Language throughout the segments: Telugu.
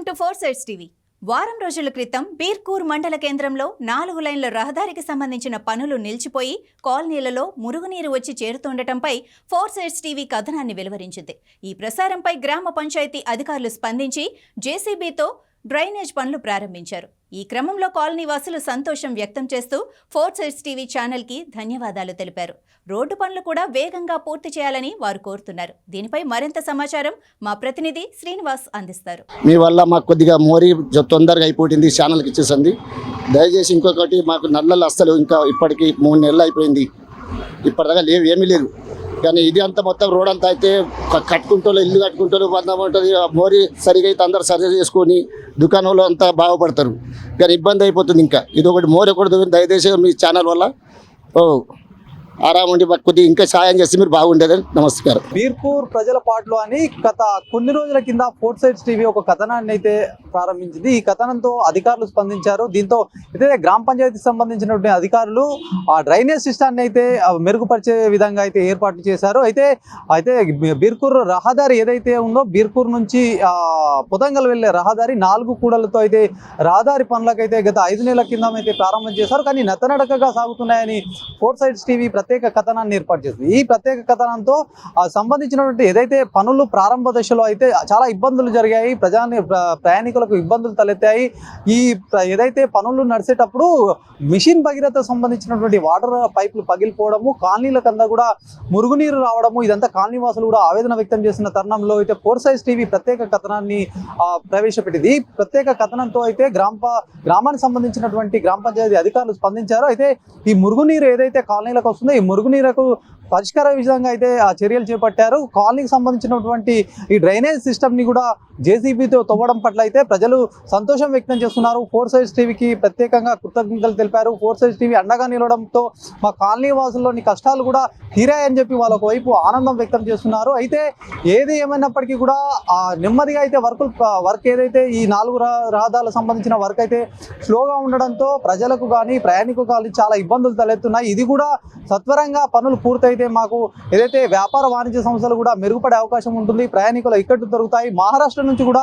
To 4 sides TV. వారం రోజుల క్రితం బీర్కూర్ మండల కేంద్రంలో 4 లైన్ల రహదారికి సంబంధించిన పనులు నిలిచిపోయి కాలనీలలో మురుగునీరు వచ్చి చేరుతుండటంపై 4 సైడ్స్ టీవీ కథనాన్ని వెలువరించింది. ఈ ప్రసారంపై గ్రామ పంచాయతీ అధికారులు స్పందించి జేసీబీతో డ్రైనేజ్ పనులు ప్రారంభించారు. ఈ క్రమంలో కాలనీ వాసులు సంతోషం వ్యక్తం చేస్తూ 4 సైడ్స్ టీవీ ఛానల్కి ధన్యవాదాలు తెలిపారు. రోడ్డు పనులు కూడా వేగంగా పూర్తి చేయాలని వారు కోరుతున్నారు. దీనిపై మరింత సమాచారం మా ప్రతినిధి శ్రీనివాస్ అందిస్తారు. మీ వల్ల మాకు కొద్దిగా మోరీ తొందరగా అయిపోయింది, ఛానల్కి ఇచ్చేసింది. దయచేసి ఇంకొకటి మాకు నల్లలు అస్సలు ఇంకా ఇప్పటికి 3 నెలలు అయిపోయింది, ఇప్పటిదాకా లేవు, ఏమీ లేదు. కానీ ఇది అంతా మొత్తం రోడ్ అంతా అయితే కట్టుకుంటూ ఇల్లు కట్టుకుంటూ బంధం ఉంటుంది. మోరీ సరిగా అయితే అందరు సరి చేసుకొని దుకాణంలో అంతా బాగుపడతారు. కానీ ఇబ్బంది అయిపోతుంది. ఇంకా ఇది ఒకటి మోరీ ఒకటి దయచేసి మీ ఛానల్ వల్ల ఆరాం ఉండి కొద్దిగా ఇంకా సాయం చేస్తే మీరు బాగుండేదని. నమస్కారం. బీర్కూర్ ప్రజల పాటలు అని గత కొన్ని రోజుల కింద 4 సైడ్స్ టీవీ ఒక కథనాన్ని అయితే ప్రారంభించింది. ఈ కథనంతో అధికారులు స్పందించారు. దీంతో అయితే గ్రామ పంచాయతీకి సంబంధించినటువంటి అధికారులు ఆ డ్రైనేజ్ సిస్టాన్ని అయితే మెరుగుపరిచే విధంగా అయితే ఏర్పాటు చేశారు. అయితే బీర్కూర్ రహదారి ఏదైతే ఉందో బీర్కూర్ నుంచి పొదంగల్ వెళ్లే రహదారి 4 కూడలతో అయితే రహదారి పనులకైతే గత 5 నెలల కింద అయితే ప్రారంభం చేశారు. కానీ నత్తనడకగా సాగుతున్నాయని 4 సైడ్స్ టీవీ ప్రత్యేక కథనాన్ని ఏర్పాటు చేసింది. ఈ ప్రత్యేక కథనంతో సంబంధించినటువంటి ఏదైతే పనులు ప్రారంభ దశలో అయితే చాలా ఇబ్బందులు జరిగాయి, ప్రయాణికులకు ఇబ్బందులు తలెత్తాయి. ఈ ఏదైతే పనులు నడిచేటప్పుడు మిషన్ భగీరథ సంబంధించినటువంటి వాటర్ పైపులు పగిలిపోవడము, కాలనీలకంతా కూడా మురుగునీరు రావడము, ఇదంతా కాలనీ వాసులు కూడా ఆవేదన వ్యక్తం చేసిన తరుణంలో అయితే 4 సైడ్స్ టీవీ ప్రత్యేక కథనాన్ని ప్రవేశపెట్టింది. ఈ ప్రత్యేక కథనంతో అయితే గ్రామానికి సంబంధించినటువంటి గ్రామ పంచాయతీ అధికారులు స్పందించారు. అయితే ఈ మురుగునీరు ఏదైతే కాలనీలకు వస్తుందో ఈ మురుగునీరుకు పరిష్కార విధంగా అయితే ఆ చర్యలు చేపట్టారు. కాలనీకి సంబంధించినటువంటి ఈ డ్రైనేజ్ సిస్టమ్ని కూడా జేసీబీతో తవ్వడం పట్ల అయితే ప్రజలు సంతోషం వ్యక్తం చేస్తున్నారు. 4 సైడ్స్ టీవీకి ప్రత్యేకంగా కృతజ్ఞతలు తెలిపారు. 4 సైడ్స్ టీవీ అండగా నిలవడంతో మా కాలనీ వాసుల్లోని కష్టాలు కూడా తీరాయని చెప్పి వాళ్ళ వైపు ఆనందం వ్యక్తం చేస్తున్నారు. అయితే ఏది ఏమైనప్పటికీ కూడా నెమ్మదిగా అయితే వర్క్ ఏదైతే ఈ 4 రహదారులకు సంబంధించిన వర్క్ అయితే స్లోగా ఉండడంతో ప్రజలకు కానీ ప్రయాణికులకు కానీ చాలా ఇబ్బందులు తలెత్తున్నాయి. ఇది కూడా సత్వరంగా పనులు పూర్తయితే మాకు ఏదైతే వ్యాపార వాణిజ్య సంస్థలు కూడా మెరుగుపడే అవకాశం ఉంటుంది, ప్రయాణికుల ఇక్కట్లు దొరుకుతాయి. మహారాష్ట్ర నుంచి కూడా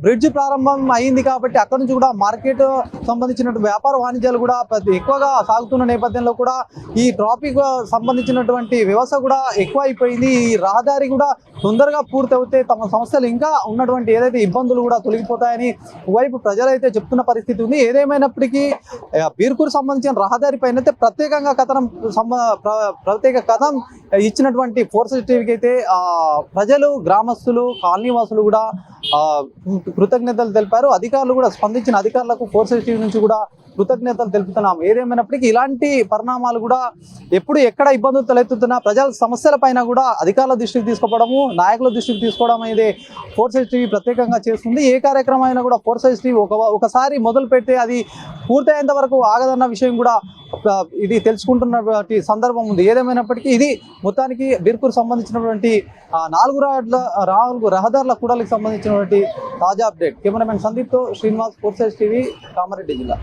బ్రిడ్జ్ ప్రారంభం అయింది కాబట్టి అక్కడ నుంచి కూడా మార్కెట్ సంబంధించినటువంటి వ్యాపార వాణిజ్యాలు కూడా ఎక్కువగా సాగుతున్న నేపథ్యంలో కూడా ఈ ట్రాఫిక్ సంబంధించినటువంటి వ్యవస్థ కూడా ఎక్కువ అయిపోయింది. ఈ రహదారి కూడా తొందరగా పూర్తవుతే తమ సంస్థలు ఇంకా ఉన్నటువంటి ఏదైతే ఇబ్బందులు కూడా తొలగిపోతాయని వైపు ప్రజలైతే చెప్తున్న పరిస్థితి ఉంది. ఏదేమైనప్పటికీ బీర్కూర్ సంబంధించిన రహదారి పైన అయితే ప్రత్యేకంగా ప్రత్యేక కథనం ఇచ్చినటువంటి 4 సైడ్స్ టీవీకి అయితే ప్రజలు, గ్రామస్తులు, కాలనీ వాసులు కూడా కృతజ్ఞతలు తెలిపారు. అధికారులు కూడా స్పందించిన అధికారులకు 4 సైడ్స్ టీవీ నుంచి కూడా కృతజ్ఞతలు తెలుపుతున్నాం. ఏదేమైనప్పటికీ ఇలాంటి పరిణామాలు కూడా ఎప్పుడు ఎక్కడ ఇబ్బందులు తలెత్తుతున్నా ప్రజల సమస్యల పైన కూడా అధికారుల దృష్టికి తీసుకోవడము, నాయకుల దృష్టికి తీసుకోవడం అనేది 4 సైడ్స్ టీవీ ప్రత్యేకంగా చేస్తుంది. ఏ కార్యక్రమం అయినా కూడా 4 సైడ్స్ టీవీ ఒకసారి మొదలు పెడితే అది పూర్తయ్యేంత వరకు ఆగదన్న విషయం కూడా ఇది తెలుసుకుంటున్నటువంటి సందర్భం ఉంది. ఏదేమైనప్పటికీ ఇది మొత్తానికి బీర్కూర్ సంబంధించినటువంటి 4 రహదారుల కూడలికి సంబంధించినటువంటి తాజా అప్డేట్. కెమెరామెన్ సందీప్తో శ్రీనివాస్, 4 సైడ్స్ టీవీ, కామారెడ్డి జిల్లా.